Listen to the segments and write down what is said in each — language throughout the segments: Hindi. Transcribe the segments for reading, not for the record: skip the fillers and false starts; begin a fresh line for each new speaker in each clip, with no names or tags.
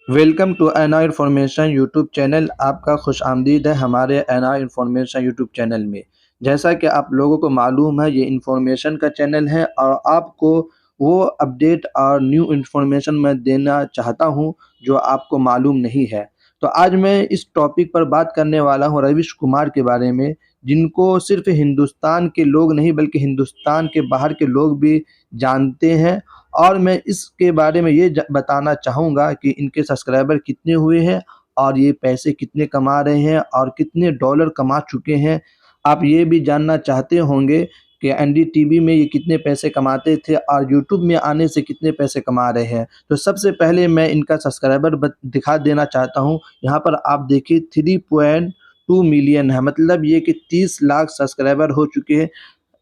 Welcome to NR information YouTube channel. आपका खुश आमदीद है हमारे एनआर इन्फॉर्मेशन यूट्यूब चैनल में। जैसा कि आप लोगों को मालूम है, ये इन्फॉर्मेशन का चैनल है और आपको वो अपडेट और न्यू इन्फॉर्मेशन मैं देना चाहता हूं जो आपको मालूम नहीं है। तो आज मैं इस टॉपिक पर बात करने वाला हूं रवीश कुमार के बारे में, जिनको सिर्फ हिंदुस्तान के लोग नहीं बल्कि हिंदुस्तान के बाहर के लोग भी जानते हैं। और मैं इसके बारे में ये बताना चाहूँगा कि इनके सब्सक्राइबर कितने हुए हैं और ये पैसे कितने कमा रहे हैं और कितने डॉलर कमा चुके हैं। आप ये भी जानना चाहते होंगे कि एनडीटीवी में ये कितने पैसे कमाते थे और यूट्यूब में आने से कितने पैसे कमा रहे हैं। तो सबसे पहले मैं इनका सब्सक्राइबर दिखा देना चाहता हूँ। यहाँ पर आप देखिए 3.2 मिलियन है, मतलब ये कि 30 लाख सब्सक्राइबर हो चुके हैं।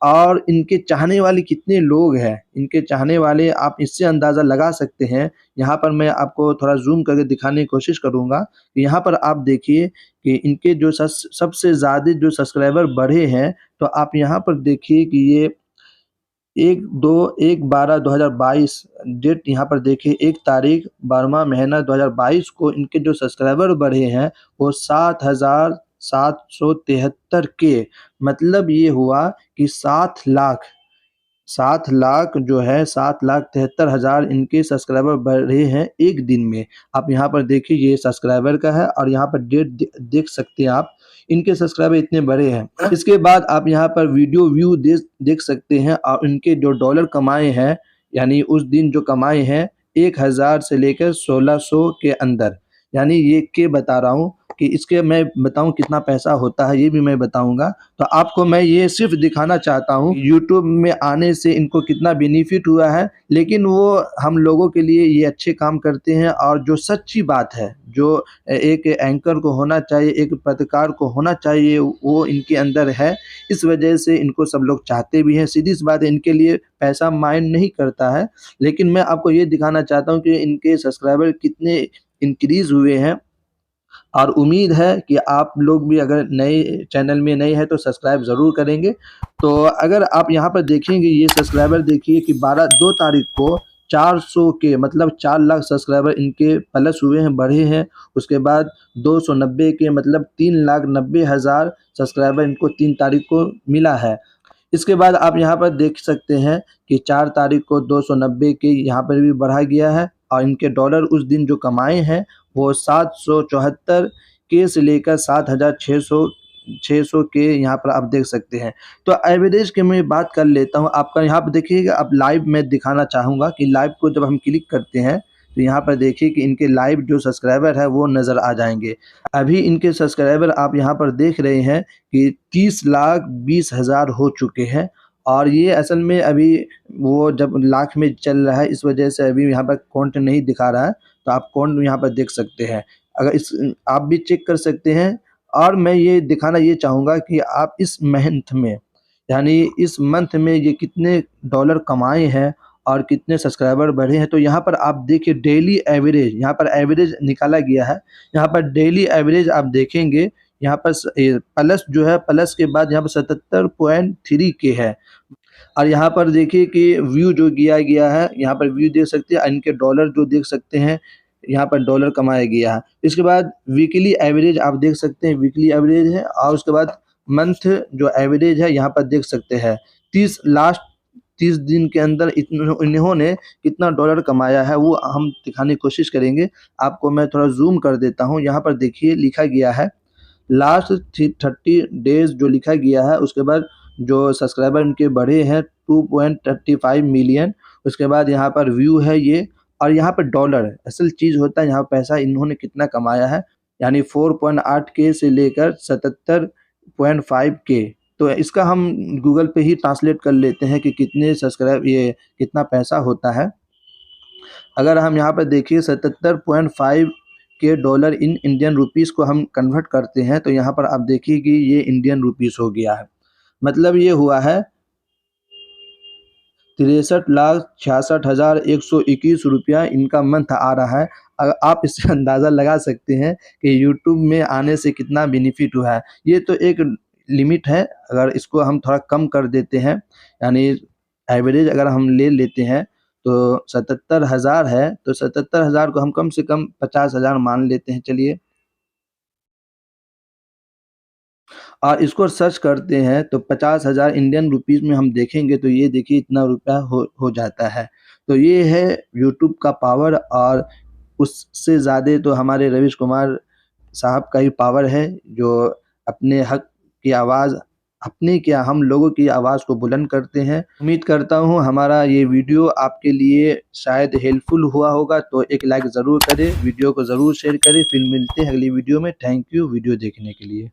और इनके चाहने वाले कितने लोग हैं, इनके चाहने वाले आप इससे अंदाज़ा लगा सकते हैं। यहाँ पर मैं आपको थोड़ा ज़ूम करके दिखाने की कोशिश करूँगा। यहाँ पर आप देखिए कि इनके जो सबसे ज़्यादा जो सब्सक्राइबर बढ़े हैं, तो आप यहाँ पर देखिए कि ये 1/12/2022 डेट यहाँ पर देखिए, 1 तारीख 12वां महीना 2022 को इनके जो सब्सक्राइबर बढ़े हैं वो 7,773 के। मतलब ये हुआ कि 7 लाख जो है 7,73,000 इनके सब्सक्राइबर बढ़े हैं एक दिन में। आप यहाँ पर देखिए, ये सब्सक्राइबर का है और यहाँ पर डेट देख सकते हैं आप, इनके सब्सक्राइबर इतने बड़े हैं। इसके बाद आप यहाँ पर वीडियो व्यू देख सकते हैं और इनके जो डॉलर कमाए हैं, यानी उस दिन जो कमाए हैं 1,000 से लेकर 1,600 के अंदर। यानी ये के बता रहा हूँ कि इसके मैं बताऊँ कितना पैसा होता है, ये भी मैं बताऊँगा। तो आपको मैं ये सिर्फ दिखाना चाहता हूँ यूट्यूब में आने से इनको कितना बेनिफिट हुआ है। लेकिन वो हम लोगों के लिए ये अच्छे काम करते हैं और जो सच्ची बात है, जो एक एंकर को होना चाहिए, एक पत्रकार को होना चाहिए, वो इनके अंदर है। इस वजह से इनको सब लोग चाहते भी हैं। सीधी सी बात है, इनके लिए पैसा मायने नहीं करता है। लेकिन मैं आपको ये दिखाना चाहता हूँ कि इनके सब्सक्राइबर कितने इंक्रीज़ हुए हैं। और उम्मीद है कि आप लोग भी अगर नए चैनल में नए हैं तो सब्सक्राइब ज़रूर करेंगे। तो अगर आप यहाँ पर देखेंगे, ये सब्सक्राइबर देखिए कि 2 तारीख को 400 के, मतलब 4 लाख सब्सक्राइबर इनके प्लस हुए हैं, बढ़े हैं। उसके बाद 290 के, मतलब 3,90,000 सब्सक्राइबर इनको 3 तारीख को मिला है। इसके बाद आप यहाँ पर देख सकते हैं कि 4 तारीख को 290 के यहाँ पर भी बढ़ा गया है और इनके डॉलर उस दिन जो कमाए हैं वो 774 के से लेकर 7,600 के यहाँ पर आप देख सकते हैं। तो एवरेज की मैं बात कर लेता हूँ। आपका यहाँ पर देखिएगा, अब लाइव मैं दिखाना चाहूँगा कि लाइव को जब हम क्लिक करते हैं तो यहाँ पर देखिए कि इनके लाइव जो सब्सक्राइबर है वो नज़र आ जाएंगे। अभी इनके सब्सक्राइबर आप यहाँ पर देख रहे हैं कि 30,20,000 हो चुके हैं। और ये असल में अभी वो जब लाख में चल रहा है, इस वजह से अभी यहाँ पर काउंट नहीं दिखा रहा है। तो आप काउंट यहाँ पर देख सकते हैं, अगर इस आप भी चेक कर सकते हैं। और मैं ये दिखाना ये चाहूँगा कि आप इस मंथ में, यानी इस मंथ में ये कितने डॉलर कमाए हैं और कितने सब्सक्राइबर बढ़े हैं। तो यहाँ पर आप देखिए डेली एवरेज, यहाँ पर एवरेज निकाला गया है। यहाँ पर डेली एवरेज आप देखेंगे, यहाँ पर प्लस जो है, प्लस के बाद यहाँ पर 77.3 के है। और यहाँ पर देखिए कि व्यू जो किया गया है, यहाँ पर व्यू देख सकते हैं, इनके डॉलर जो देख सकते हैं, यहाँ पर डॉलर कमाया गया है। इसके बाद वीकली एवरेज आप देख सकते हैं, वीकली एवरेज है। और उसके बाद मंथ जो एवरेज है यहाँ पर देख सकते हैं, 30 दिन के अंदर इन्होंने कितना डॉलर कमाया है वो हम दिखाने की कोशिश करेंगे। आपको मैं थोड़ा जूम कर देता हूँ। यहाँ पर देखिए लिखा गया है लास्ट 30 डेज जो लिखा गया है। उसके बाद जो सब्सक्राइबर इनके बढ़े हैं 2.35 मिलियन। उसके बाद यहाँ पर व्यू है ये, और यहाँ पर डॉलर असल चीज़ होता है। यहाँ पैसा इन्होंने कितना कमाया है, यानी 4.8 के से लेकर 77.5 के। तो इसका हम गूगल पे ही ट्रांसलेट कर लेते हैं कि कितने सब्सक्राइब, ये कितना पैसा होता है। अगर हम यहाँ पर देखिए 77.5 के डॉलर इन इंडियन रुपीस को हम कन्वर्ट करते हैं तो यहाँ पर आप देखिए कि ये इंडियन रुपीस हो गया है। मतलब ये हुआ है 63,66,121 रुपया इनका मंथ आ रहा है। अगर आप इससे अंदाज़ा लगा सकते हैं कि यूट्यूब में आने से कितना बेनिफिट हुआ है। ये तो एक लिमिट है, अगर इसको हम थोड़ा कम कर देते हैं, यानी एवरेज अगर हम ले लेते हैं तो 77,000 है, तो 77,000 को हम कम से कम 50,000 मान लेते हैं चलिए। और इसको सर्च करते हैं तो 50,000 इंडियन रुपीज़ में हम देखेंगे तो ये देखिए इतना रुपया हो जाता है। तो ये है यूट्यूब का पावर, और उससे ज़्यादा तो हमारे रवीश कुमार साहब का ही पावर है, जो अपने हक की आवाज़, अपनी क्या हम लोगों की आवाज़ को बुलंद करते हैं। उम्मीद करता हूँ हमारा ये वीडियो आपके लिए शायद हेल्पफुल हुआ होगा, तो एक लाइक ज़रूर करें, वीडियो को ज़रूर शेयर करें। फिर मिलते हैं अगली वीडियो में। थैंक यू वीडियो देखने के लिए।